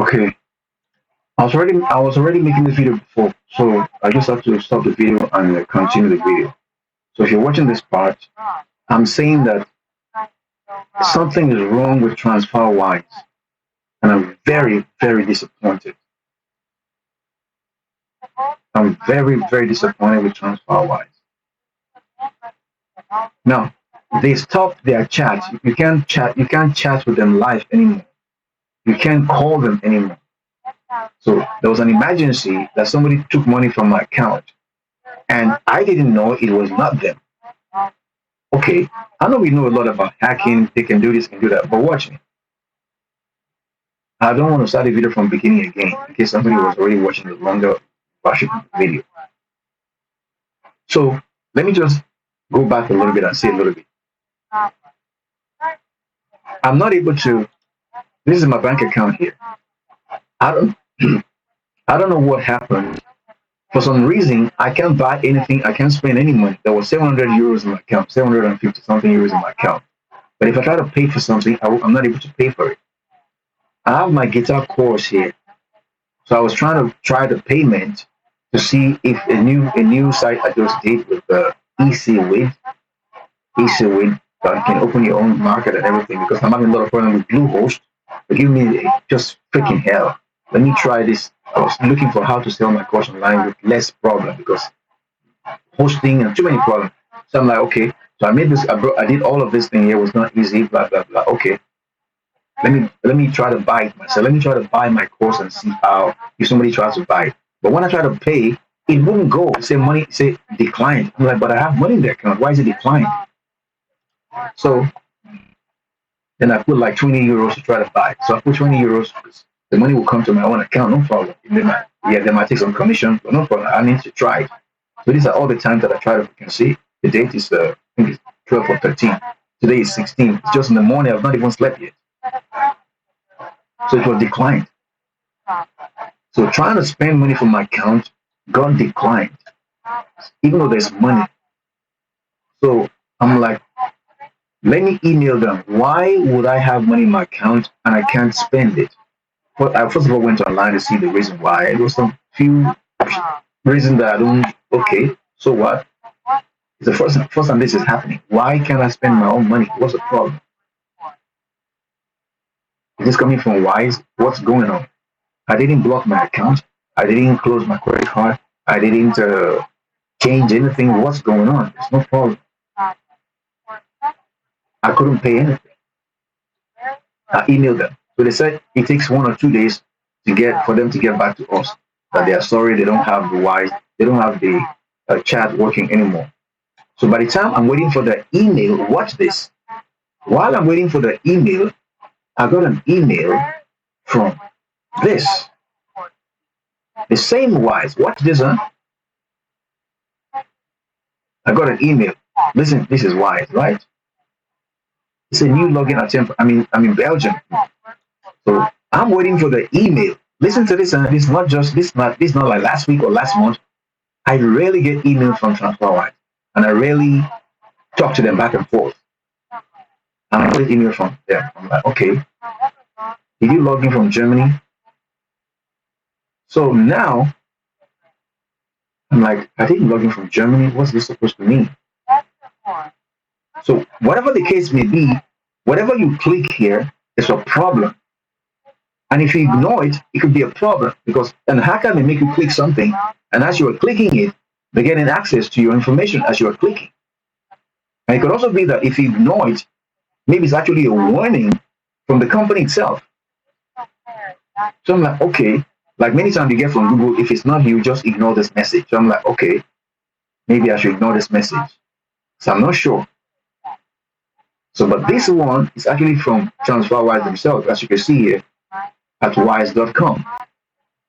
Okay, I was already making this video before, so I just have to stop the video and continue the video. So if you're watching this part, I'm saying that something is wrong with TransferWise, and I'm very, very disappointed. I'm very, very disappointed with TransferWise. Now, they stopped their chat. You can't chat. You can't chat with them live anymore. You can't call them anymore. So there was an emergency that somebody took money from my account, and I didn't know it was not them. Okay, I know we know a lot about hacking. They can do this, can do that, but watch me. I don't want to start the video from beginning again in case somebody was already watching the longer version of the video. So let me just go back a little bit and say a little bit. I'm not able to. This is my bank account here. I don't. I don't know what happened. For some reason, I can't buy anything. I can't spend any money. There was 700 euros in my account, 750 something euros in my account. But if I try to pay for something, I'm not able to pay for it. I have my guitar course here, so I was try the payment to see if a new site I just did with the EC that you can open your own market and everything. Because I'm having a lot of problems with Bluehost. They give me just freaking hell. Let me try this. I was looking for how to sell my course online with less problem because hosting and too many problems. So I'm like, okay. So I made this. I did all of this thing here. It was not easy. Blah blah blah. Okay. Let me try to buy it myself. Let me try to buy my course and see how if somebody tries to buy it. But when I try to pay, it wouldn't go. It say money. It say declined. I'm like, but I have money in the account. Why is it declined? So then I put like 20 euros to try to buy. So I put 20 euros. The money will come to my own account, no problem. They might take some commission, but no problem. I need to try it. So these are all the times that I tried. You can see the date is I think it's 12 or 13. Today is 16. It's just in the morning. I've not even slept yet. So it was declined. So trying to spend money from my account got declined, even though there's money. So I'm like, let me email them. Why would I have money in my account and I can't spend it? Well, I first of all went online to see the reason why. It was some few reasons that I don't. Okay, so what? It's the first time this is happening. Why can't I spend my own money? What's the problem? Is this coming from Wise? What's going on? I didn't block my account. I didn't close my credit card. I didn't change anything. What's going on? There's no problem. I couldn't pay anything. I emailed them. So they said it takes 1 or 2 days for them to get back to us that they are sorry they don't have the Wise, they don't have the chat working anymore. So by the time I'm waiting for the email, watch this. While I'm waiting for the email, I got an email from this, the same Wise. Watch this, huh? I got an email. Listen, this is Wise, right? It's a new login attempt. I'm in Belgium. So I'm waiting for the email. Listen to this, and it's not just this not like last week or last month. I rarely get emails from TransferWise, and I rarely talk to them back and forth. And I get email from them. I'm like, okay, did you log in from Germany? So now I'm like, I didn't log in from Germany. What's this supposed to mean? So whatever the case may be, whatever you click here is a problem. And if you ignore it, it could be a problem because a hacker may make you click something, and as you are clicking it, they're getting access to your information as you are clicking. And it could also be that if you ignore it, maybe it's actually a warning from the company itself. So I'm like, okay, like many times you get from Google, if it's not you, just ignore this message. So I'm like, okay, maybe I should ignore this message. So I'm not sure. So, but this one is actually from TransferWise themselves, as you can see here, at wise.com.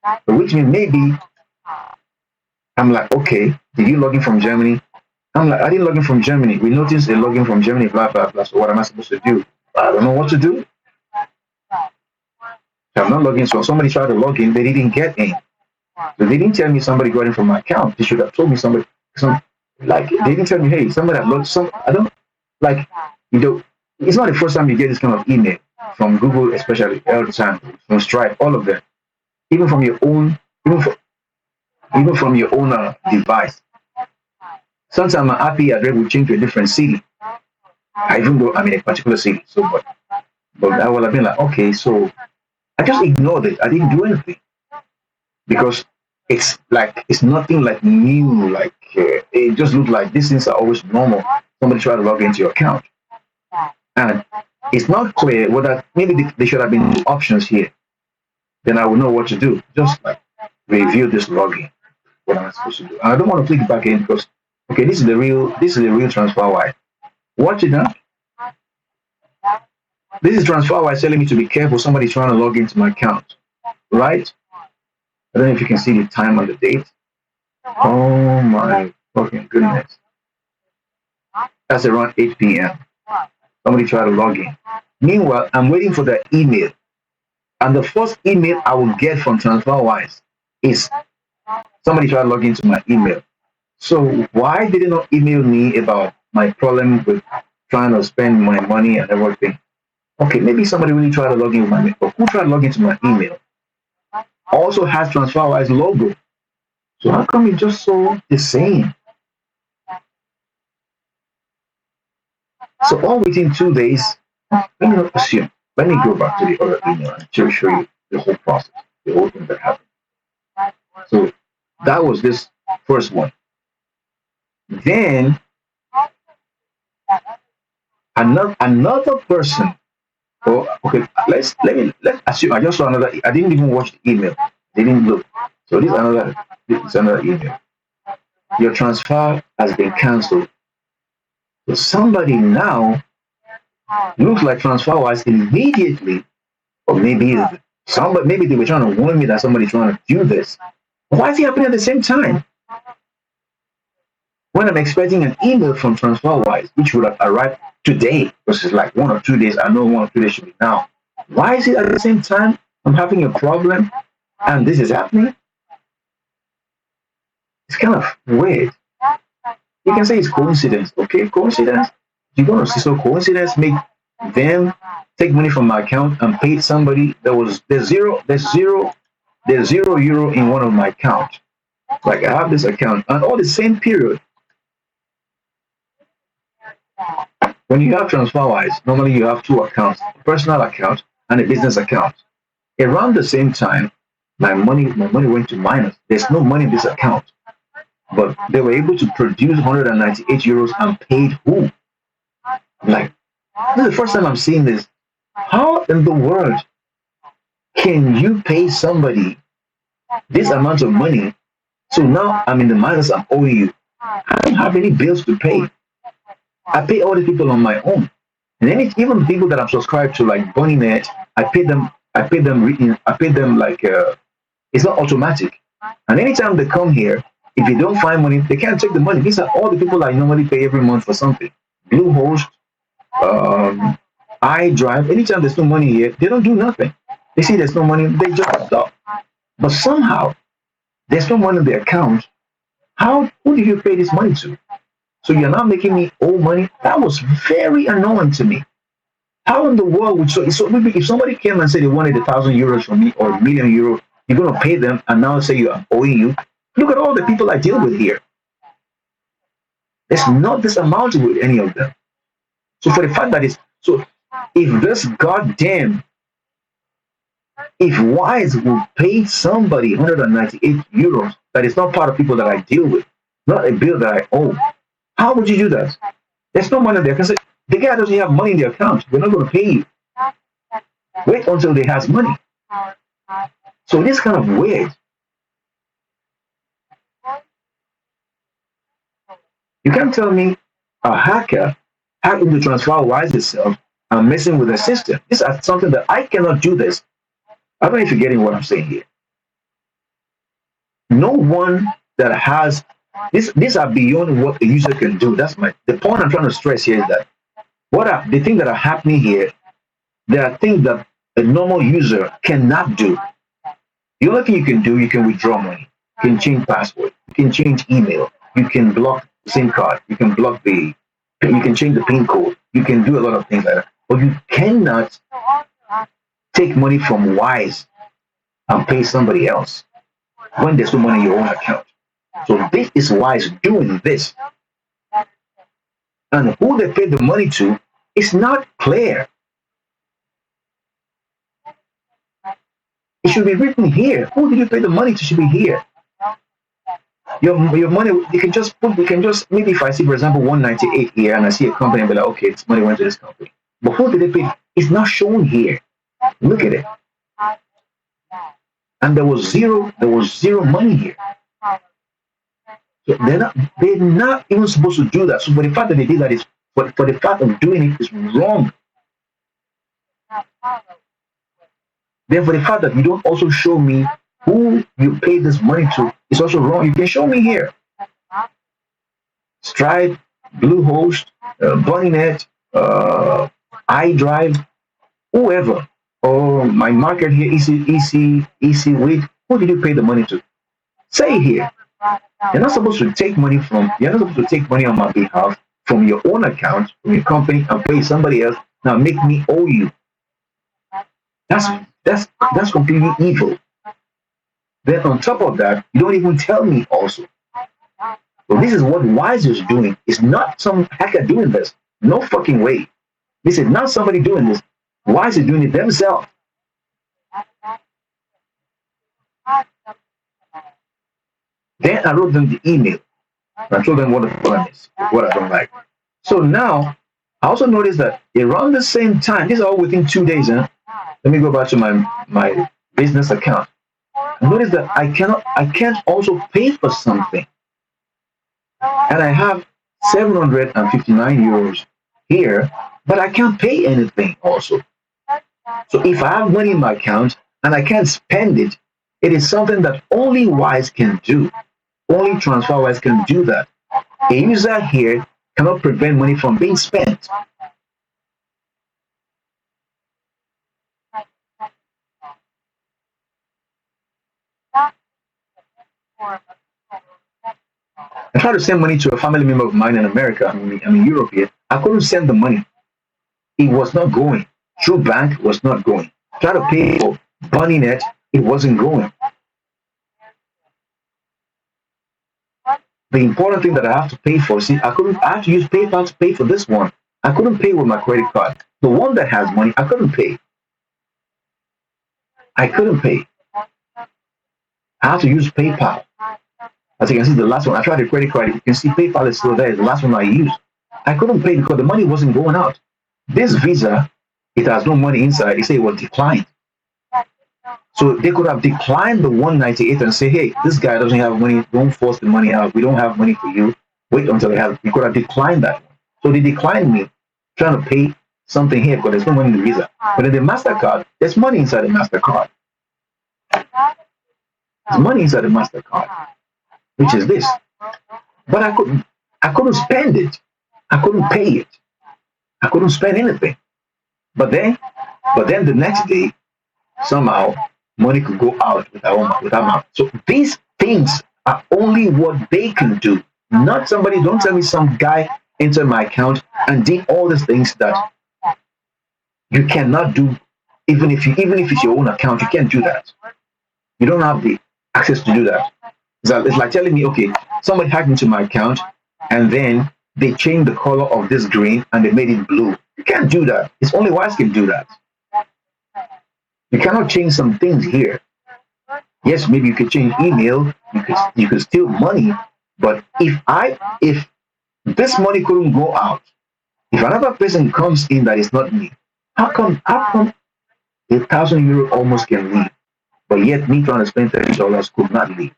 So which means maybe I'm like, okay, did you log in from Germany? I'm like, I didn't log in from Germany. We noticed a login from Germany, blah, blah, blah. So what am I supposed to do? I don't know what to do. So I'm not logging. So somebody tried to log in, they didn't get in. So they didn't tell me somebody got in from my account. They should have told me somebody. Like they didn't tell me, hey, somebody had logged some. I don't like. It's not the first time you get this kind of email from Google, especially all the time, from Stripe, all of them. even from your own, even, from, even from your own device. Sometimes my IP address will change to a different city. Even though I'm in a particular city. So, but I would have been like, okay, so I just ignored it. I didn't do anything because it's like it's nothing like new. Like it just looked like these things are always normal. Somebody try to log into your account, and it's not clear whether maybe there should have been two options here. Then I would know what to do. Just like review this login. What am I supposed to do? And I don't want to click back in because okay, this is the real transfer why. Watch it now. This is transfer why telling me to be careful. Somebody trying to log into my account, right? I don't know if you can see the time and the date. Oh my fucking goodness. That's around 8 p.m. Somebody try to log in. Meanwhile, I'm waiting for the email. And the first email I will get from TransferWise is somebody try to log into my email. So why did they not email me about my problem with trying to spend my money and everything? Okay, maybe somebody really tried to log in with my email. But who tried to log into my email also has TransferWise logo. So how come it's just so the same? So all within 2 days, let me not assume. Let me go back to the other email and show you the whole process, the whole thing that happened. So that was this first one. Then another person. Oh, okay. Let's assume I just saw another. I didn't even watch the email. Didn't look. So this is another email. Your transfer has been cancelled. So somebody now looks like TransferWise immediately, or maybe they were trying to warn me that somebody's trying to do this. Why is it happening at the same time? When I'm expecting an email from TransferWise, which would have arrived today, because it's like 1 or 2 days, I know 1 or 2 days should be now. Why is it at the same time I'm having a problem and this is happening? It's kind of weird. You can say it's coincidence. Okay, coincidence. You're gonna see so coincidence make them take money from my account and pay somebody that was there's 0 euro in one of my accounts. Like I have this account and all the same period. When you have TransferWise, normally you have two accounts, a personal account and a business account. Around the same time, my money went to minus. There's no money in this account. But they were able to produce 198 euros and paid who? Like, this is the first time I'm seeing this. How in the world can you pay somebody this amount of money? So now I'm in the minus, I'm owing you. I don't have any bills to pay. I pay all the people on my own. And then even people that I'm subscribed to, like BunnyNet, I pay them like, it's not automatic. And anytime they come here, if you don't find money, they can't take the money. These are all the people I normally pay every month for something. Bluehost, iDrive. Anytime there's no money here, they don't do nothing. They see there's no money, they just stop. But somehow there's no money in the account. Who do you pay this money to? So you're not making me owe money? That was very annoying to me. How in the world would so maybe if somebody came and said they wanted 1,000 euros from me or €1,000,000, you're gonna pay them and now say I'm owing you? Look at all the people I deal with here. It's not this amount with any of them. So for the fact that if this goddamn if Wise will pay somebody 198 euros that is not part of people that I deal with, not a bill that I owe, how would you do that? There's no money there. Because the guy doesn't have money in the account. We're not going to pay you. Wait until he has money. So this kind of weird. You can't tell me a hacker hacked into TransferWise itself and messing with the system. This is something that I cannot do this. I don't know if you're getting what I'm saying here. No one that has these are beyond what a user can do. That's the point I'm trying to stress here is that the things that are happening here, there are things that a normal user cannot do. The only thing you can do, you can withdraw money, you can change password, you can change email, you can block the SIM card, you can you can change the PIN code, you can do a lot of things like that. But you cannot take money from Wise and pay somebody else when there's no money in your own account. So this is why it's doing this. And who they pay the money to is not clear. It should be written here. Who did you pay the money to should be here. Your money, you can just, maybe if I see, for example, 198 here and I see a company, I'll be like, okay, this money went to this company. But who did they pay? It's not shown here. Look at it. And there was zero money here. So they're not even supposed to do that. So for the fact that they did that is for the fact of doing it is wrong. Therefore, the fact that you don't also show me who you pay this money to is also wrong. You can show me here. Stripe, Bluehost, Bunnynet, iDrive, whoever, or my market here, Easy Wait. Who did you pay the money to? Say here. You're not supposed to take money on my behalf from your own account, from your company, and pay somebody else. Now make me owe you. That's completely evil. Then on top of that, you don't even tell me also. So this is what Wise is doing. It's not some hacker doing this. No fucking way. This is not somebody doing this. Wise is doing it themselves. Then I wrote them the email. I told them what the problem is, what I don't like. So now, I also noticed that around the same time, this is all within 2 days, huh? Let me go back to my business account. I noticed that I can't also pay for something. And I have 759 euros here, but I can't pay anything also. So if I have money in my account and I can't spend it, it is something that only Wise can do. Only TRANSFERWISE can do that. A user here cannot prevent money from being spent. I tried to send money to a family member of mine in America. I'm in Europe here. I couldn't send the money. It was not going. True Bank was not going. Try to pay for Bunnynet, it wasn't going. The important thing that I have to pay for, see, I have to use PayPal to pay for this one. I couldn't pay with my credit card. The one that has money, I couldn't pay. I couldn't pay. I have to use PayPal. As you can see, the last one, I tried the credit card. You can see PayPal is still there. The last one I used. I couldn't pay because the money wasn't going out. This Visa, it has no money inside. They say it was declined. So they could have declined the 198 and say, hey, this guy doesn't have money. Don't force the money out. We don't have money for you. Wait until they have. You could have declined that. So they declined me trying to pay something here because there's no money in the Visa. But in the MasterCard, there's money inside the MasterCard. There's money inside the MasterCard, which is this. But I couldn't spend it. I couldn't pay it. I couldn't spend anything. But then the next day, somehow money could go out without my. So these things are only what they can do. Not somebody. Don't tell me some guy entered my account and did all these things that you cannot do. Even if it's your own account, you can't do that. You don't have the access to do that. It's like telling me, okay, somebody hacked into my account and then they changed the color of this green and they made it blue. You can't do that. It's only Wise can do that. You cannot change some things here. Yes, maybe you could change email, you could steal money, but if this money couldn't go out, if another person comes in that is not me, how come €1,000 almost can leave, but yet me trying to spend $30 could not leave?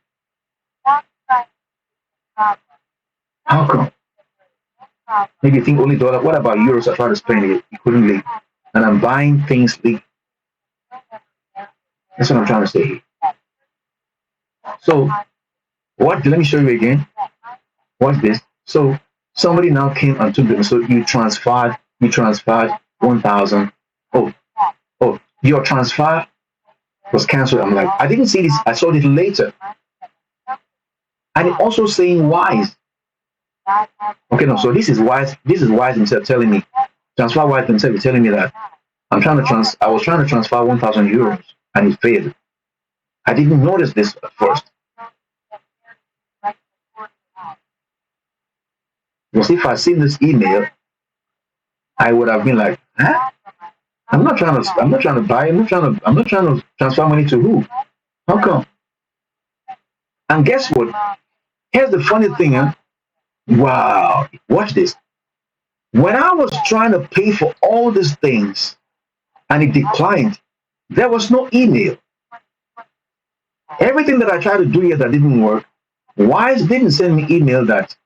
How come? Maybe you think only dollar. What about euros? I try to spend it, you couldn't leave, and I'm buying things leave. That's what I'm trying to say here. So, what? Let me show you again. What's this? So, somebody now came and took them. So you transferred 1,000. Oh, your transfer was cancelled. I'm like, I didn't see this. I saw it later. And it also saying Wise. Okay, no. So this is Wise. This is Wise himself telling me. TRANSFERWISE himself is telling me that I was trying to transfer €1,000 and it failed. I didn't notice this at first. Because if I seen this email, I would have been like, huh? I'm not trying to buy, I'm not trying to transfer money to who? How come? And guess what? Here's the funny thing, huh? Wow. Watch this. When I was trying to pay for all these things and it declined, there was no email. Everything that I tried to do here that didn't work, Wise didn't send me email that,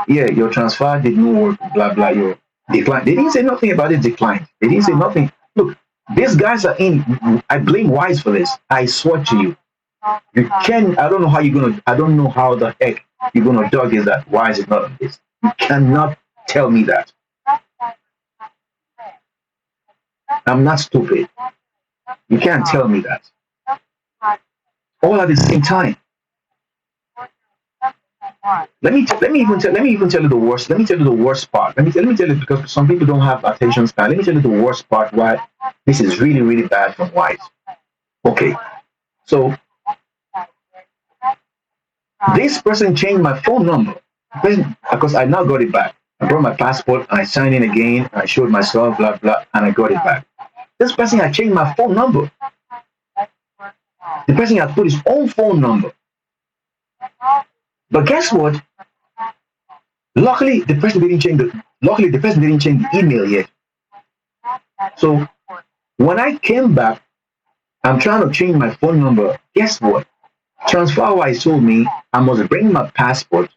yeah, your transfer didn't work, blah, blah, your decline. They didn't say nothing about it decline. They didn't say nothing. Look, these guys are in, I blame Wise for this. I swear to you. You can, I don't know how you're going to, I don't know how the heck you're going to dog is that Wise is not on this. You cannot tell me that. I'm not stupid. You can't tell me that. All at the same time. Let me even tell you the worst. Let me tell you the worst part. Let me tell you because some people don't have attention span. Let me tell you the worst part why this is really really bad from Wise. Okay, so this person changed my phone number because I now got it back. I brought my passport and I signed in again. I showed myself blah blah and I got it back. This person had changed my phone number. The person had put his own phone number. But guess what? Luckily the person didn't change the email yet. So when I came back, I'm trying to change my phone number. Guess what? TransferWise told me I must bring my passport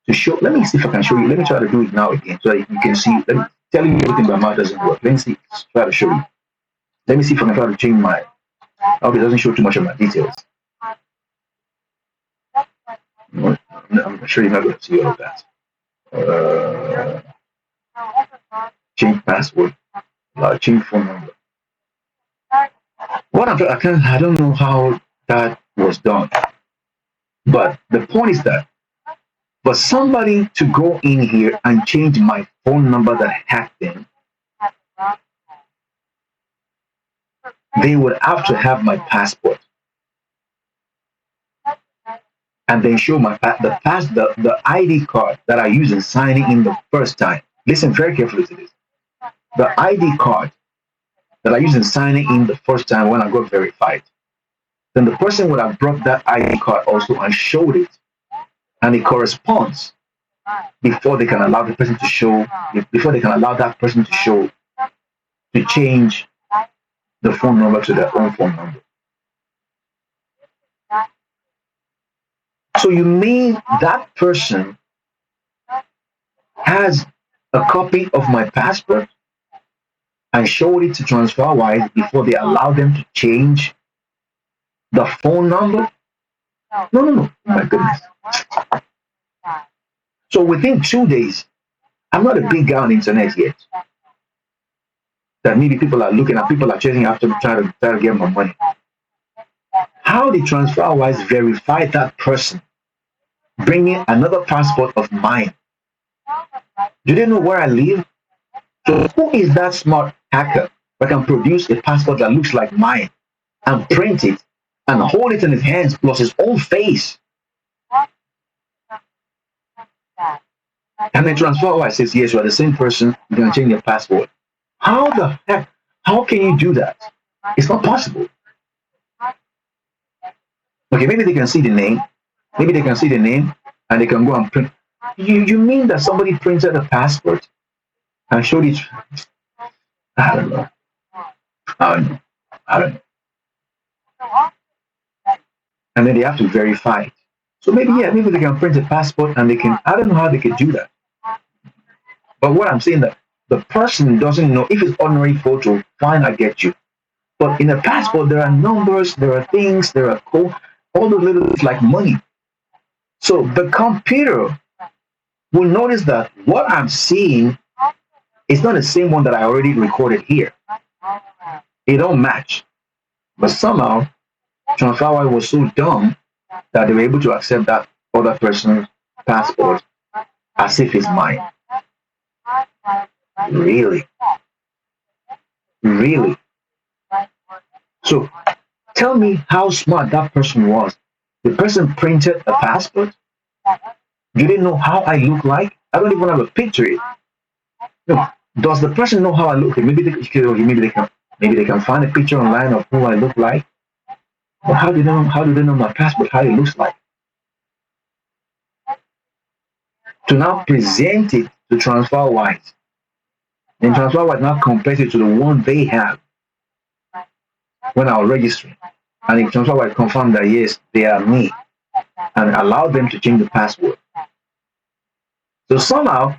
to show. Let me see if I can show you. Let me try to do it now again so that you can see. Let me tell you everything by mouth doesn't work. Let me see. Try to show you. Let me see if I can try to change my. Okay, it doesn't show too much of my details. No, I'm sure you're not going to see all of that. Uh, Change password. Change phone number. I don't know how that was done. But the point is that for somebody to go in here and change my phone number that hacked in, they would have to have my passport and then show the ID card that I used in signing in the first time. Listen very carefully to this. The ID card that I used in signing in the first time when I got verified. Then the person would have brought that ID card also and showed it, and it corresponds before they can allow the person to show, before they can allow that person to show, to change the phone number to their own phone number. So you mean that person has a copy of my passport and showed it to TransferWise before they allow them to change the phone number? No. My goodness. So within 2 days, I'm not a big guy on the internet yet. That maybe people are looking at, people are chasing after me, trying to get my money. How did TransferWise verify that person bringing another passport of mine? Do they know where I live? So who is that smart hacker that can produce a passport that looks like mine and print it and hold it in his hands plus his own face? And then TransferWise says, yes, you are the same person, you're going to change your passport. How the heck? How can you do that? It's not possible. Okay, maybe they can see the name. Maybe they can see the name and they can go and print. You mean that somebody printed a passport and showed it? I don't know. I don't know. And then they have to verify it. So maybe, yeah, maybe they can print a passport and they can, I don't know how they can do that. But what I'm saying that the person doesn't know. If it's ordinary photo, fine, I get you. But in a passport, there are numbers, there are things, there are code, all the little things like money. So the computer will notice that what I'm seeing is not the same one that I already recorded here. It don't match. But somehow, TransferWise was so dumb that they were able to accept that other person's passport as if it's mine. Really? Really? So Tell me how smart that person was. The person printed a passport. Do they know how I look like? I don't even have a picture. No. Does the person know how I look? Maybe they can find a picture online of who I look like. But how do they know my passport, how it looks like? To now present it to TransferWise. And TransferWise now compares it to the one they have when I was registering. And if TransferWise confirm that yes, they are me and allow them to change the password. So somehow,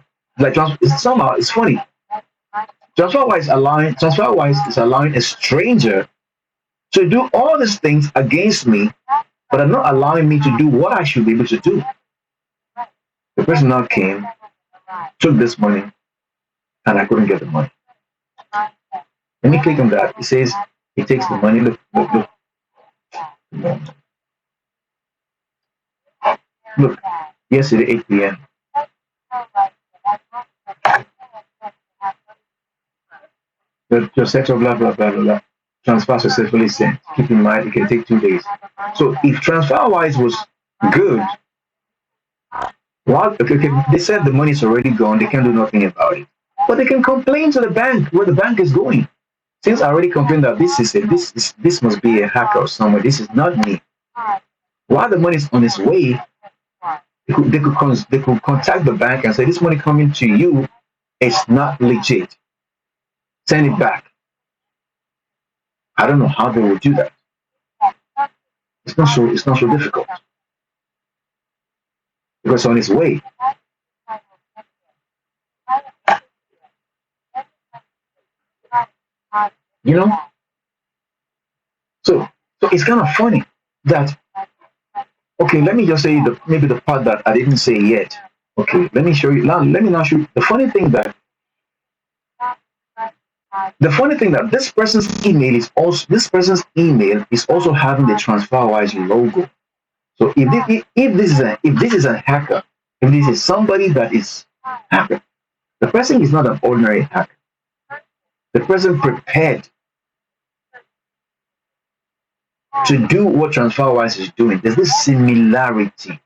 somehow it's funny. TransferWise is allowing a stranger to do all these things against me, but are not allowing me to do what I should be able to do. The person now came, took this money, and I couldn't get the money. Let me click on that. It says it takes the money. Look, look, look. Look. Yesterday, 8 p.m. Your sector, blah, blah, blah, blah, blah. Transfer successfully sent. Keep in mind, it can take 2 days. So if TransferWise was good, well, okay, they said the money is already gone. They can't do nothing about it. But they can complain to the bank where the bank is going. Since I already complained that this must be a hacker or somewhere. This is not me. While the money is on its way, they could contact the bank and say this money coming to you is not legit. Send it back. I don't know how they will do that. It's not so difficult because on its way. You know, so it's kind of funny that okay. Let me just say maybe the part that I didn't say yet. Okay, let me show you now. Let me now show you the funny thing that this person's email is also having the TransferWise logo. So if this is a hacker, if this is somebody that is hacker, the person is not an ordinary hacker. The person prepared to do what TransferWise is doing. There's this similarity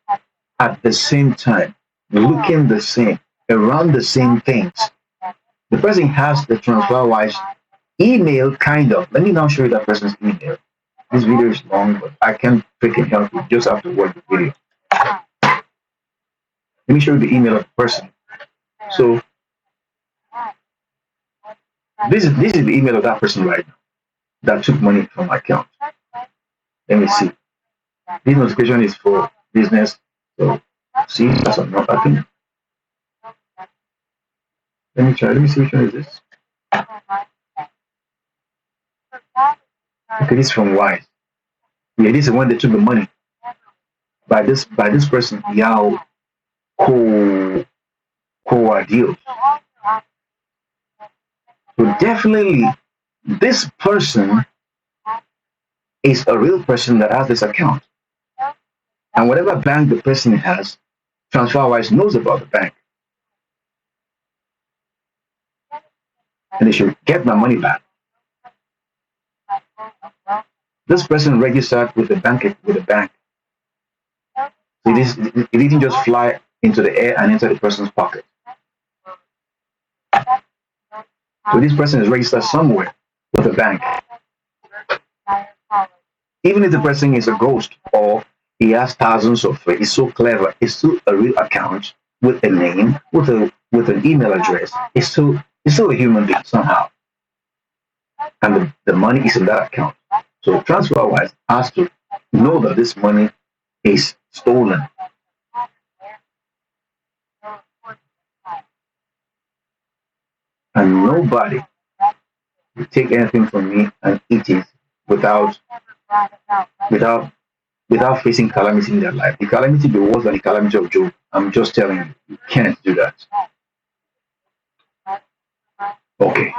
at the same time, looking the same, around the same things. The person has the TransferWise email, kind of. Let me now show you that person's email. This video is long, but I can't freaking help you. Just have to watch the video. Let me show you the email of the person. So this is the email of that person right now that took money from my account. Let me see. This notification is for business. So see, that's not happening. Let me try. Let me see which one is this. Okay, this is from Wise. Yeah, this is when they took the money by this person, Yao Deal. So definitely, this person is a real person that has this account, and whatever bank the person has, TransferWise knows about the bank, and they should get my money back. This person registered with the bank. It didn't just fly into the air and enter the person's pocket. So this person is registered somewhere with the bank. Even if the person is a ghost or he has thousands of he's so clever, it's still a real account with a name, with an email address. It's still a human being somehow. And the money is in that account. So TransferWise has to know that this money is stolen. And nobody will take anything from me and eat it without facing calamity in their life. The calamity be worse than the calamity of Job. I'm just telling you, you can't do that. Okay,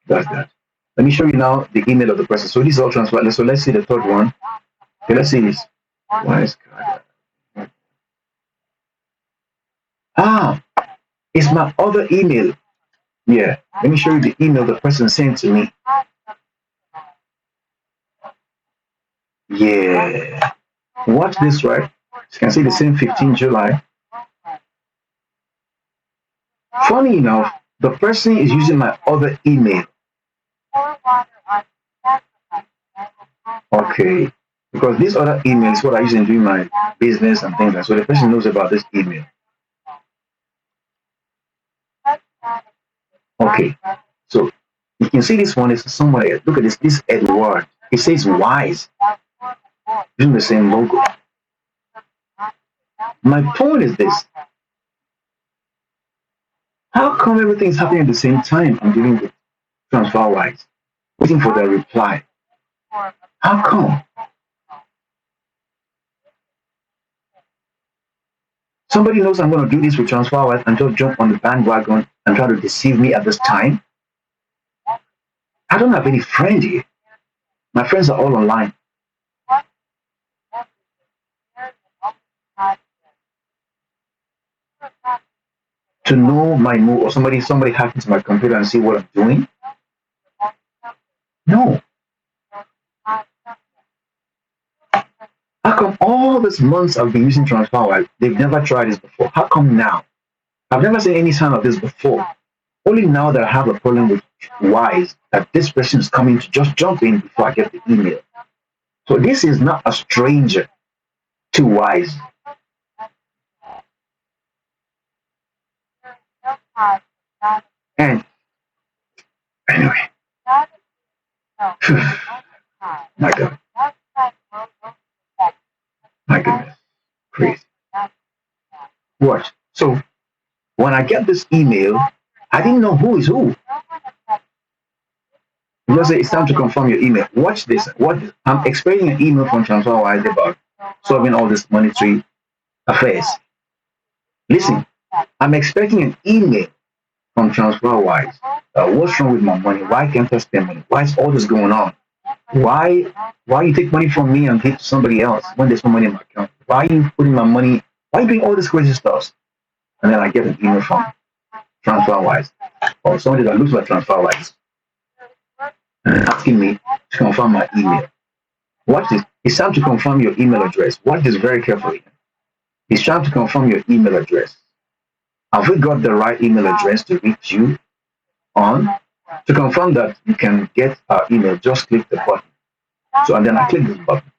that's that. Let me show you now the email of the person. So this is all transfer. So let's see the third one. Okay, let's see this. Why is God? Ah, it's my other email. Yeah, let me show you the email the person sent to me. Yeah. Watch this, right? You can see the same 15 July. Funny enough, the person is using my other email. Okay. Because this other email is what I use in doing my business and things like that. So the person knows about this email. Okay. So you can see this one is somewhere. Look at this Edward. It says wise. Using the same logo. My point is this. How come everything is happening at the same time I'm dealing with TransferWise? Waiting for their reply. How come? Somebody knows I'm going to do this with TransferWise and just jump on the bandwagon and try to deceive me at this time. I don't have any friends here. My friends are all online. To know my move or somebody hack into my computer and see what I'm doing? No. How come all these months I've been using TransferWise, they've never tried this before? How come now? I've never seen any sign of this before. Only now that I have a problem with Wise, that this person is coming to just jump in before I get the email. So this is not a stranger to Wise. And anyway, my God, my goodness, crazy. Watch. So when I get this email, I didn't know who is who. Just say it's time to confirm your email. Watch this. What I'm expecting an email from TransferWise about solving all these monetary affairs. Listen, I'm expecting an email from TransferWise. What's wrong with my money? Why can't I spend money? Why is all this going on? Why you take money from me and give to somebody else when there's no money in my account? Why are you putting my money? Why are you doing all this crazy stuff? And then I get an email from TransferWise or somebody that looks like TransferWise asking me to confirm my email. Watch this. It's time to confirm your email address. Watch this very carefully. It's time to confirm your email address. Have we got the right email address to reach you on? To confirm that you can get our email, just click the button. So and then I click this button.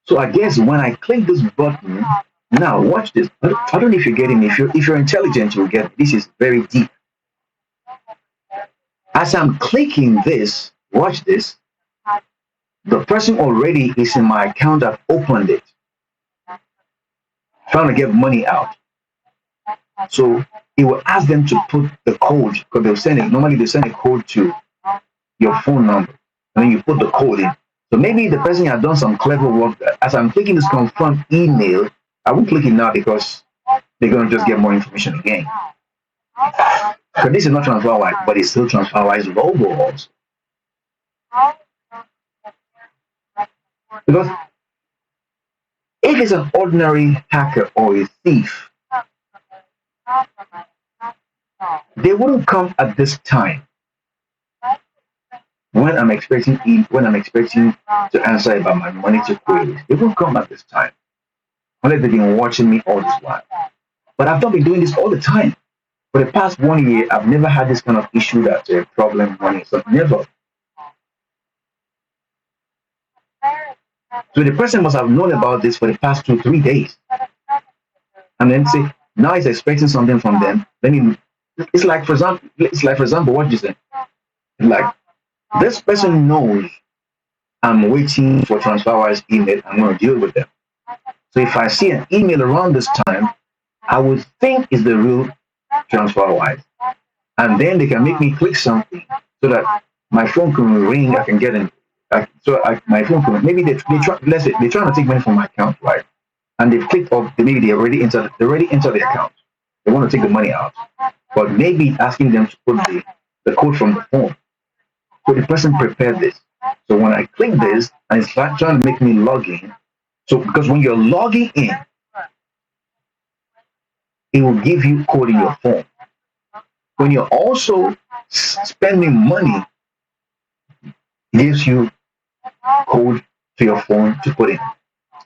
So I guess when I click this button, now watch this. I don't know if you're getting me. If you're intelligent, you'll get it. This is very deep. As I'm clicking this, watch this. The person already is in my account that opened it, trying to get money out. So it will ask them to put the code because they'll send it. Normally they send a code to your phone number, and then you put the code in. So maybe the person has done some clever work. That as I'm clicking this confirm email, I won't click it now because they're going to just get more information again. So this is not TransferWise, but it's still TransferWise logo also. Because if it's an ordinary hacker or a thief, they wouldn't come at this time when I'm expecting to answer about my monetary queries. They won't come at this time unless they've been watching me all this while. But I've not been doing this all the time. For the past 1 year, I've never had this kind of issue that's a problem money. So never. So the person must have known about this for the past 2, 3 days. And then say, now he's expecting something from them. Then it's like for example, what you say? Like this person knows I'm waiting for TransferWise email. I'm going to deal with them. So if I see an email around this time, I would think it's the real TransferWise. And then they can make me click something so that my phone can ring. I can get in. My phone can maybe let's say they're trying to take money from my account, right? And they've clicked off. Maybe they already entered the account. They want to take the money out, but maybe asking them to put the code from the phone. So the person prepared this. So when I click this, and it's trying to make me log in. So because when you're logging in, it will give you code in your phone. When you're also spending money, it gives you code to your phone to put in.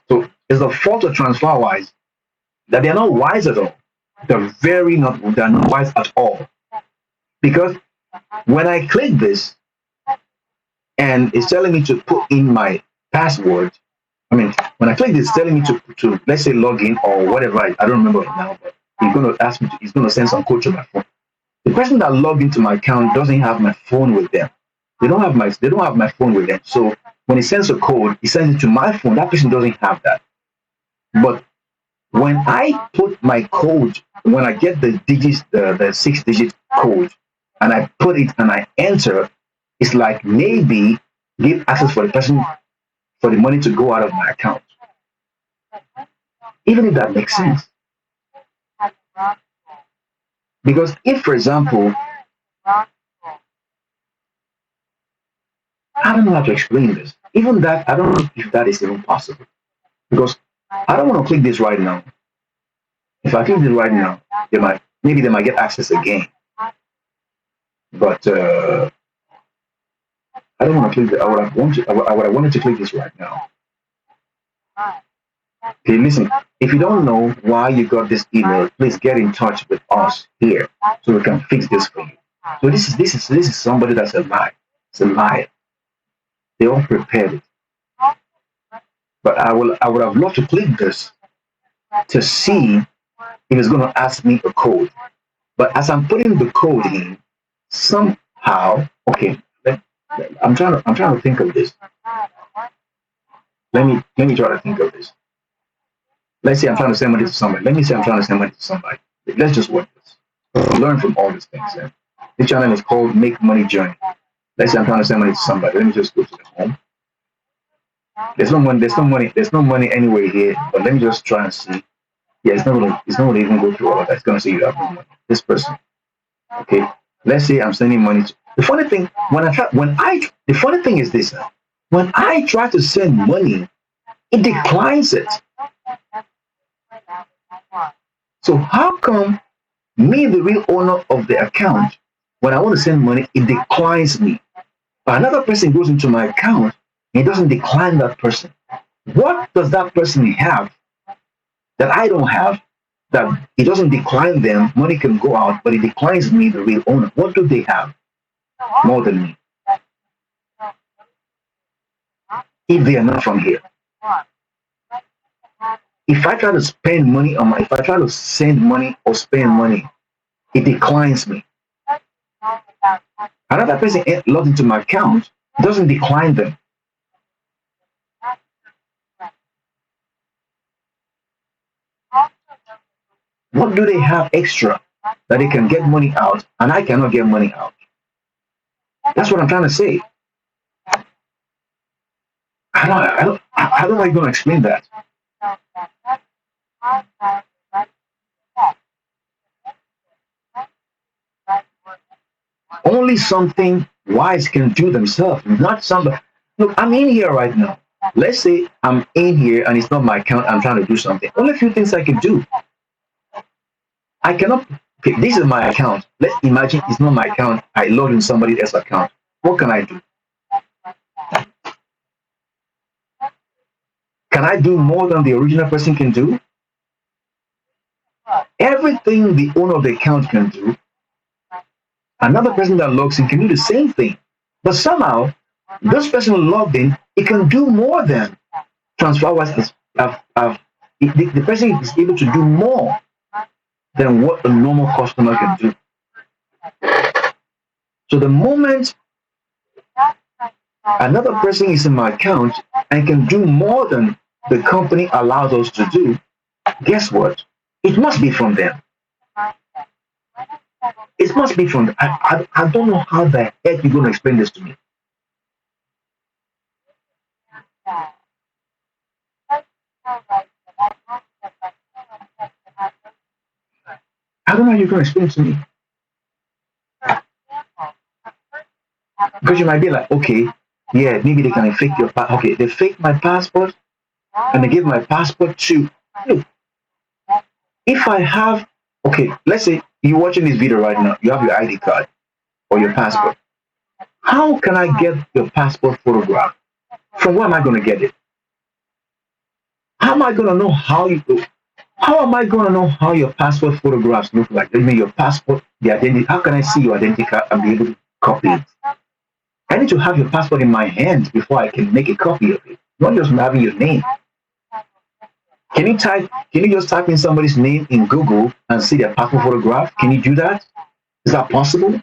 So it's the fault of TransferWise that they're not wise at all. They're not wise at all. Because when I click this and it's telling me to put in my password, I mean, when I click this, it's telling me to let's say log in or whatever. I don't remember it now, but it's going to ask me. It's going to send some code to my phone. The person that logged into my account doesn't have my phone with them. They don't have my phone with them. So when it sends a code, it sends it to my phone. That person doesn't have that. But when I put my code, when I get the digits, the 6-digit code, and I put it and I enter, it's like maybe give access for the person for the money to go out of my account. Even if that makes sense. Because if, for example, I don't know how to explain this. Even that, I don't know if that is even possible. Because I don't want to click this right now. If I click this right now, they might get access again. But I don't want to click it. I would have wanted to click this right now. Okay, listen. If you don't know why you got this email, please get in touch with us here so we can fix this for you. So this is somebody that's a lie. It's a lie. They all prepared it. But I would have loved to click this to see if it's going to ask me a code. But as I'm putting the code in, somehow, okay, I'm trying to think of this. Let me try to think of this. Let's say I'm trying to send money to somebody. Let me say I'm trying to send money to somebody. Let's just work this. Learn from all these things. Yeah? This channel is called Make Money Journey. Let's say I'm trying to send money to somebody. Let me just go to the home. There's no money. There's no money anywhere here. But let me just try and see. Yeah, it's not gonna even go through all of that. It's gonna say you have no money. This person. Okay. Let's say I'm sending money to the funny thing the funny thing is this. When I try to send money, it declines it. So how come me, the real owner of the account, when I want to send money, it declines me? But another person goes into my account and it doesn't decline that person. What does that person have that I don't have? That it doesn't decline them, money can go out, but it declines me, the real owner. What do they have more than me? If they are not from here. If I try to spend money if I try to send money or spend money, it declines me. Another person logged into my account doesn't decline them. What do they have extra that they can get money out and I cannot get money out? That's what I'm trying to say. I don't know how you're going to explain that. Only something wise can do themselves, not somebody. Look, I'm in here right now. Let's say I'm in here and it's not my account. I'm trying to do something. Only a few things I can do. I cannot. Okay, this is my account. Let's imagine it's not my account. I log in somebody else's account. What can I do? Can I do more than the original person can do? Everything the owner of the account can do, another person that logs in can do the same thing. But somehow, this person logged in, it can do more than TransferWise. The person is able to do more than what a normal customer can do. So the moment another person is in my account and can do more than the company allows us to do, guess what? It must be from them. It must be from them. I don't know how the heck you're going to explain this to me. I don't know how you're going to explain it to me. Because you might be like, okay, yeah, maybe they can fake your passport. Okay, they fake my passport and they give my passport to look. If I have, okay, let's say you're watching this video right now, you have your ID card or your passport. How can I get your passport photograph? From where am I going to get it? How am I gonna know how you how am I gonna know how your passport photographs look like? I mean your passport, the identity. How can I see your identity card and be able to copy it? I need to have your passport in my hands before I can make a copy of it. Not just having your name. Can you just type in somebody's name in Google and see their passport photograph? Can you do that? Is that possible?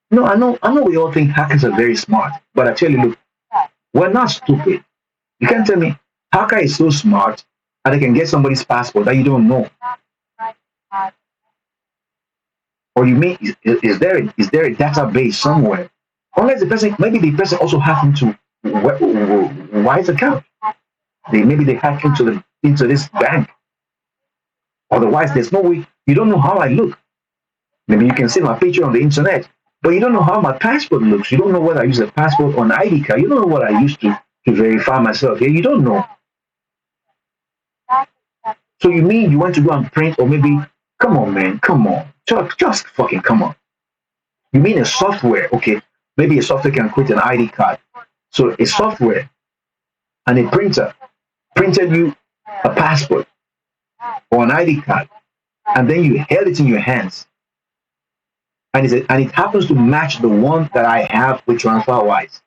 No, I know we all think hackers are very smart, but I tell you, look, we're not stupid. You can't tell me hacker is so smart and they can get somebody's passport that you don't know. Or you mean is there a database somewhere? Unless the person, maybe the person also hacked into Wise account. Maybe they hack into this bank. Otherwise, there's no way. You don't know how I look. Maybe you can see my picture on the internet, but you don't know how my passport looks. You don't know whether I use a passport or an ID card. You don't know what I used to verify myself. Yeah, you don't know. So you mean you want to go and print, or maybe, come on, man, come on, just fucking come on. You mean a software? Okay, maybe a software can create an ID card. So a software and a printer printed you a passport or an ID card, and then you held it in your hands, and it happens to match the one that I have with TransferWise,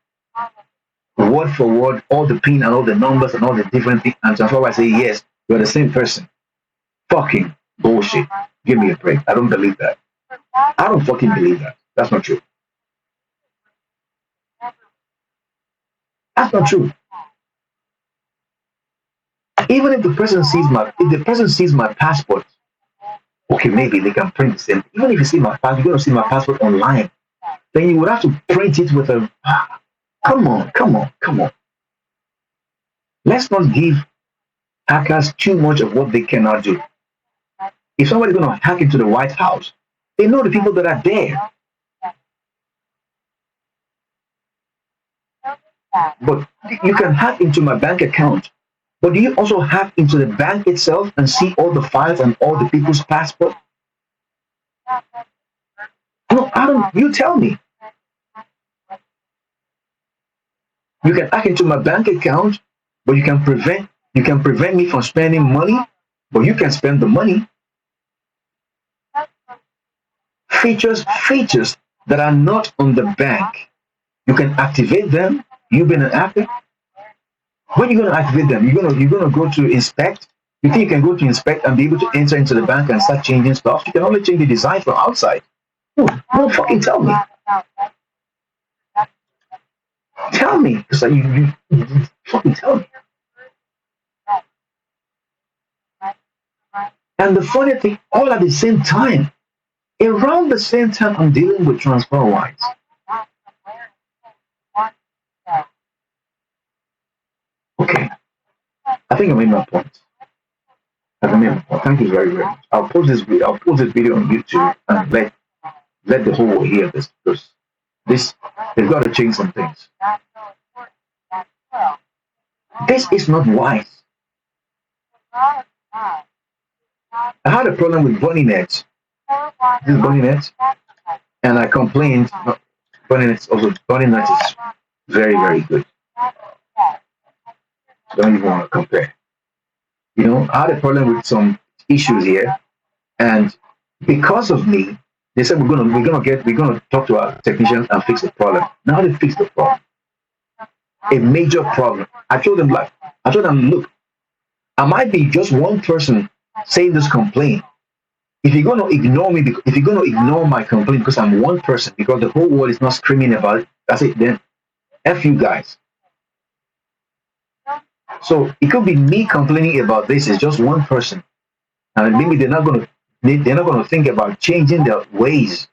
word for word, all the pin and all the numbers and all the different things, and TransferWise say yes, you're the same person. Fucking bullshit. Give me a break. I don't believe that. I don't fucking believe that. That's not true. That's not true. Even if the person sees my passport, okay, maybe they can print the same. Even if you see my passport, you're gonna see my passport online. Then you would have to print it with a. Come on, come on, come on. Let's not give hackers too much of what they cannot do. If somebody's gonna hack into the White House, they know the people that are there. But you can hack into my bank account. But do you also hack into the bank itself and see all the files and all the people's passport? No, I don't. You tell me. You can hack into my bank account, but you can prevent me from spending money, but you can spend the money. Features that are not on the bank. You can activate them. You've been an hacker. When you're gonna activate them, you're gonna go to inspect. You think you can go to inspect and be able to enter into the bank and start changing stuff? You can only change the design from outside. No, no, fucking tell me. Tell me. Because you fucking tell me. And the funny thing, all at the same time, around the same time I'm dealing with TransferWise. Okay. I think I made my point. I made my point. Thank you very, very much. I'll post this video on YouTube and let the whole world hear this, because this they've got to change some things. This is not wise. I had a problem with bunny nets. This bunny net, and I complained. No, bunny net is very, very good. Don't even want to compare. I had a problem with some issues here, and because of me, they said we're gonna talk to our technicians and fix the problem. Now they fix the problem, a major problem. I told them, look, I might be just one person saying this complaint. If you're gonna ignore me, if you're gonna ignore my complaint because I'm one person, because the whole world is not screaming about it, that's it. Then f you guys. So it could be me complaining about this. It's just one person, and maybe they're not gonna think about changing their ways.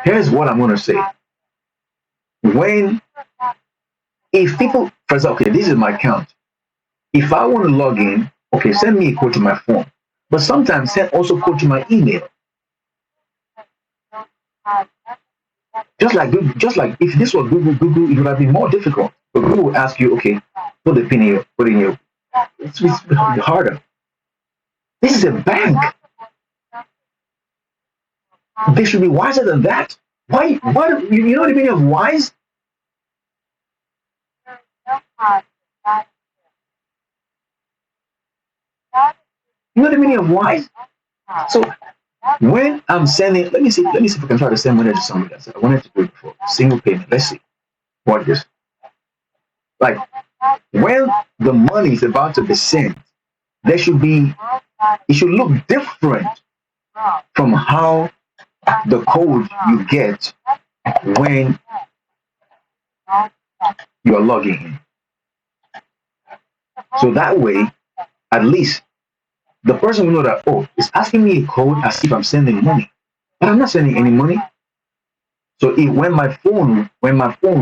Here's what I'm gonna say. When if people, for example, okay, this is my account. If I want to log in, okay, send me a code to my phone. But sometimes send also code to my email. Just like if this was Google, it would have been more difficult. But Google will ask you, okay, put the pin here, put in here. It's harder. This is a bank. They should be wiser than that. Why? You know the meaning of wise? You know the meaning of wise? So when I'm sending, let me see if I can try to send money to somebody else. I wanted to do it before. Single payment. Let's see what this like when the money is about to be sent, there should be it should look different from how the code you get when you are logging in. So that way, at least the person will know that, oh, it's asking me a code as if I'm sending money, but I'm not sending any money. So if, when my phone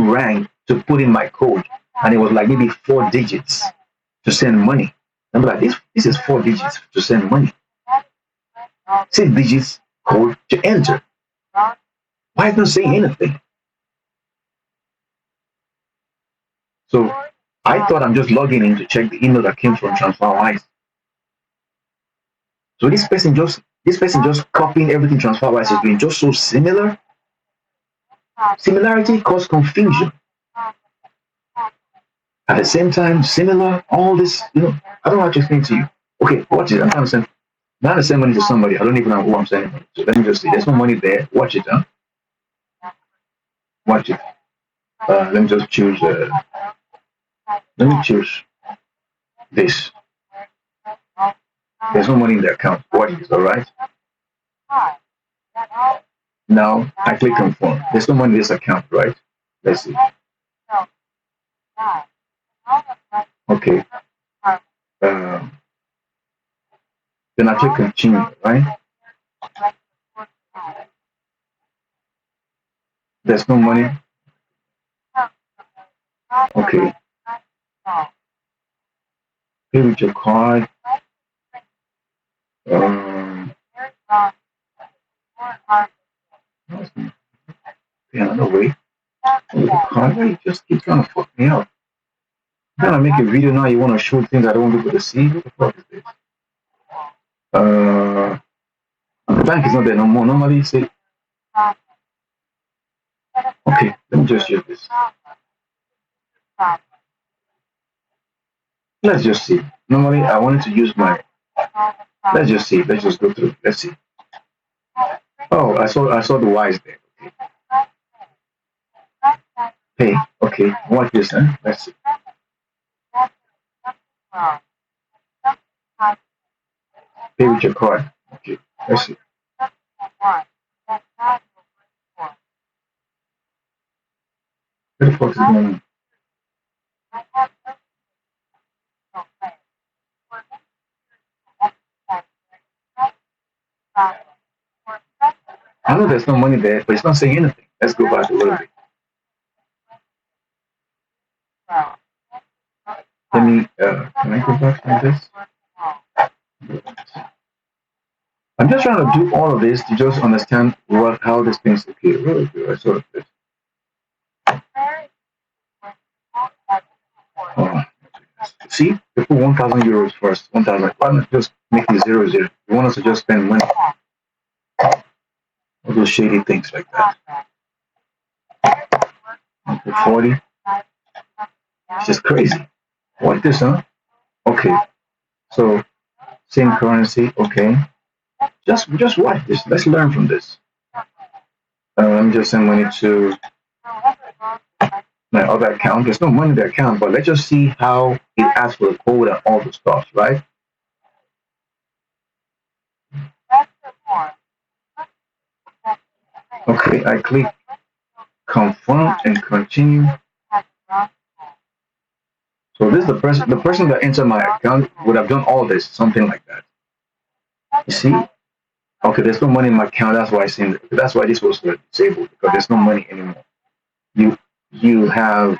rang to put in my code, and it was like maybe 4 digits to send money, I'm like, this is 4 digits to send money, 6 digits code to enter. Why is it not saying anything? So I thought I'm just logging in to check the email that came from TransferWise. So this person just copying everything TransferWise is doing, just so similar. Similarity causes confusion. At the same time, similar, all this, I don't know how to explain to you. Okay, watch it. I'm trying to send, now to send money to somebody. I don't even know who I'm sending money to. Let me just see. There's no money there. Watch it, huh? Watch it. Let me just choose. Let me choose this. There's no money in the account. Watch this, all right? Now I click confirm. There's no money in this account, right? Let's see. Okay. Um, then I click continue, right? There's no money. Okay. Pay with your card. Um, yeah, no way. With the card, why you just keep trying to fuck me up? You're trying to make a video now. You want to show things I don't want people to see. What the fuck is this? Uh, the bank is not there no more. Normally, you say, okay, let me just use this. Let's just see. Normally, I wanted to use my. Let's just see. Let's just go through. Let's see. Oh, I saw the Y's there. Hey, okay, watch this, huh? Let's see. Pay with your card. Okay, let's see. What the fuck is going on? I know there's no money there, but it's not saying anything. Let's go back a little bit. Let me, can I go back like this? I'm just trying to do all of this to just understand how this thing's okay. Really good. I sort of this. Oh, see, they put 1,000 euros first. 1,000. Why not just make it 0, 0? You want us to just spend money. All those shady things like that. Okay, 40. It's just crazy. What this, huh? Okay. So same currency. Okay. Just watch this. Let's learn from this. Let me just send money to my other account. There's no money in the account, but let's just see how it asks for the code and all the stuff, right? Okay, I click confirm and continue. So this is the person that entered my account would have done all this, something like that. You see? Okay, there's no money in my account. That's why I seen it. That's why this was disabled, because there's no money anymore. You you have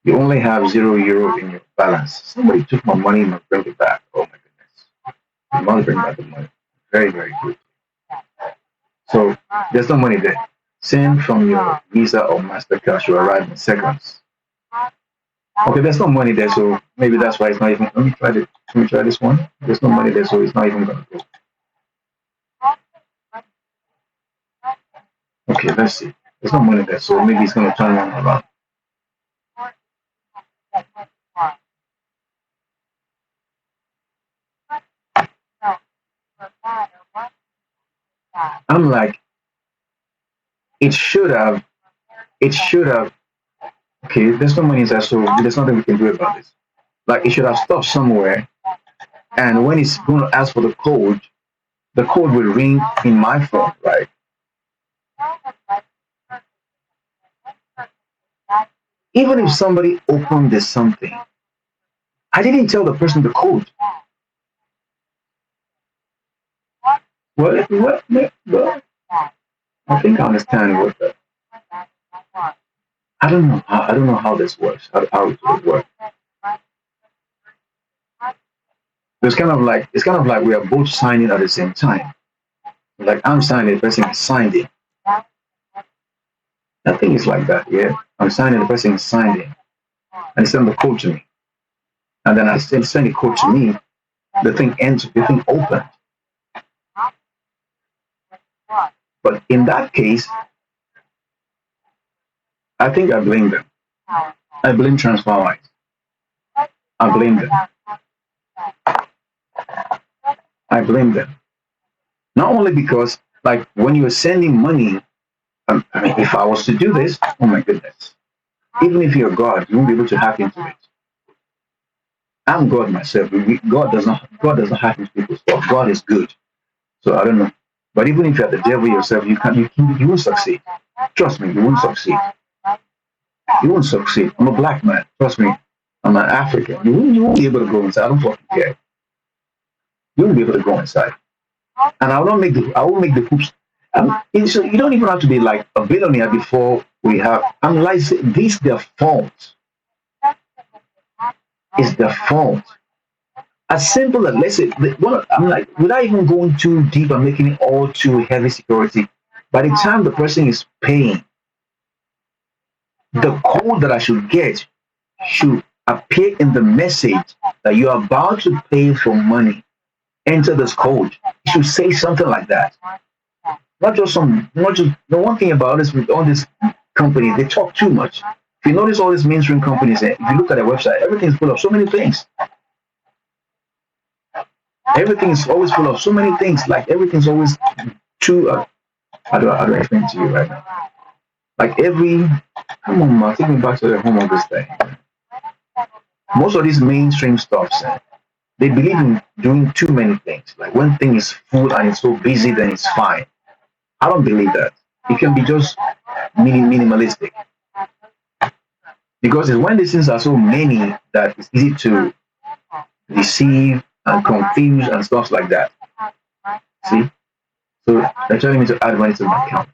you only have €0 in your balance. Somebody took my money and bring it back. Oh my goodness. You must bring back the money. Very, very good. So there's no money there. Send from your Visa or MasterCard should arrive in seconds. Okay, there's no money there, so maybe that's why it's not even. Let me try this one. There's no money there, so it's not even gonna go. Okay, let's see. There's no money there, so maybe it's gonna turn one around. I'm like, it should have, it should have. Okay, there's no money inside, so there's nothing we can do about this. Like, it should have stopped somewhere, and when it's going to ask for the code will ring in my phone, right? Even if somebody opened this something, I didn't tell the person the code. Well, I think I understand what the, I don't know. I don't know how this works. How it would work. It's kind of like we are both signing at the same time. Like I'm signing, the person is signed it. I think it's like that. Yeah, I'm signing, the person is signed it, and they send the code to me, and then I send the code to me. The thing ends. The thing opens. But in that case, I think I blame them. I blame TRANSFERWISE. I blame them. I blame them. Not only because, like, when you are sending money, I mean, if I was to do this, oh my goodness, even if you're God, you won't be able to hack into it. I'm God myself. God does not hack into people's stuff. God is good. So I don't know. But even if you're the devil yourself, you won't succeed. Trust me, you won't succeed. You won't succeed. I'm a black man. Trust me. I'm an African. You won't be able to go inside. I don't fucking care. You won't be able to go inside. And I will make the hoops. So you don't even have to be like a billionaire before we have. I'm like, this their fault. It's their fault. As simple as, let's say, I'm like, without even going too deep and making it all too heavy security, by the time the person is paying, the code that I should get should appear in the message that you're about to pay for money. Enter this code. It should say something like that. Not just the one thing about this with all these companies, they talk too much. If you notice all these mainstream companies, if you look at their website, everything's full of so many things. Everything is always full of so many things. Like everything's always too. How do I explain it to you right now? Like every, come on, man, take me back to the home of this thing. Most of these mainstream stuffs, they believe in doing too many things. Like one thing is full and it's so busy, then it's fine. I don't believe that. It can be just minimalistic. Because it's when these things are so many that it's easy to deceive and confuse and stuff like that. See? So they're telling me to add money to my account.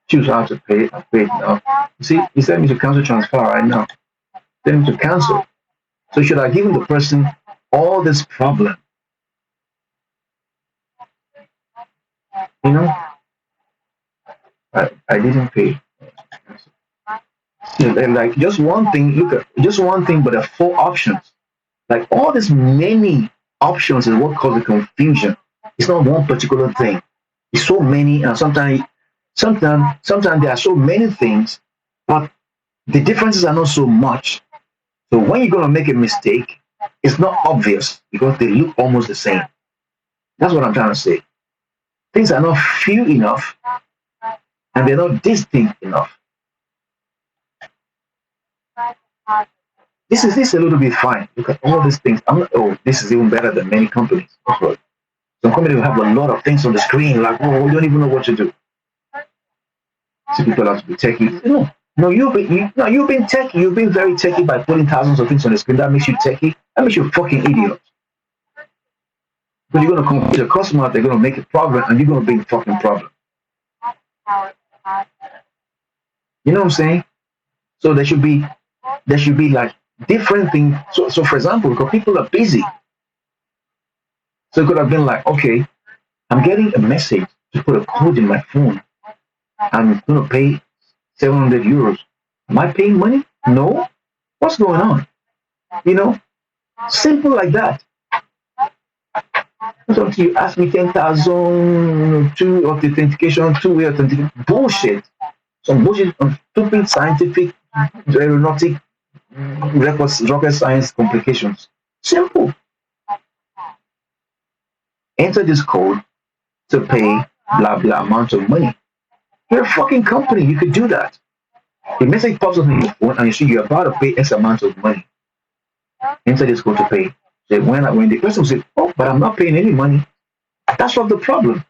Choose how to pay. I pay it now. You see, he sent me to cancel transfer right now. Tell him to cancel. So should I give the person all this problem? You know, I didn't pay. And like just one thing, look at just one thing, but there are four options. Like all these many options is what causes the confusion. It's not one particular thing. It's so many, and sometimes there are so many things, but the differences are not so much. So when you're gonna make a mistake, it's not obvious because they look almost the same. That's what I'm trying to say. Things are not few enough, and they're not distinct enough. This is a little bit fine. Look at all these things. I'm not, oh, this is even better than many companies. Some companies will have a lot of things on the screen, like, oh, you don't even know what to do. So people have to be techie. No, you've been techie. You've been very techie by putting thousands of things on the screen. That makes you techie. That makes you a fucking idiot. But you're gonna confuse the customer, they're gonna make a problem, and you're gonna be a fucking problem. You know what I'm saying? So there should be like different things. So for example, because people are busy, so it could have been like, okay, I'm getting a message to put a code in my phone. I'm gonna pay 700 euros. Am I paying money? No. What's going on? You know, simple like that. So you ask me 10,000 two authentication, two-way authentication. Bullshit. Some bullshit, stupid scientific, aeronautic, rocket science complications. Simple. Enter this code to pay blah blah amount of money. You're a fucking company. You could do that. A message pops up on your phone and you see you're about to pay X amount of money. Enter this code to pay. So when the person says, "Oh, but I'm not paying any money," that's not the problem.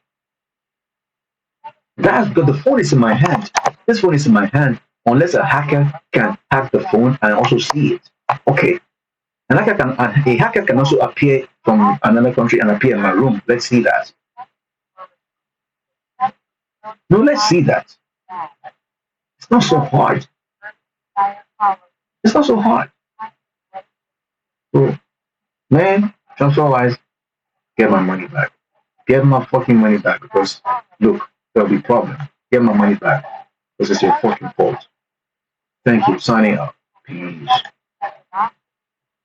That's because the phone is in my hand. This phone is in my hand. Unless a hacker can hack the phone and also see it. Okay. A hacker can also appear from another country and appear in my room. Let's see that. No, let's see that. It's not so hard. It's not so hard. So, man, TRANSFERWISE, get my money back. Get my fucking money back because look, there'll be problem. Get my money back because it's your fucking fault. Thank you. Signing out. Peace.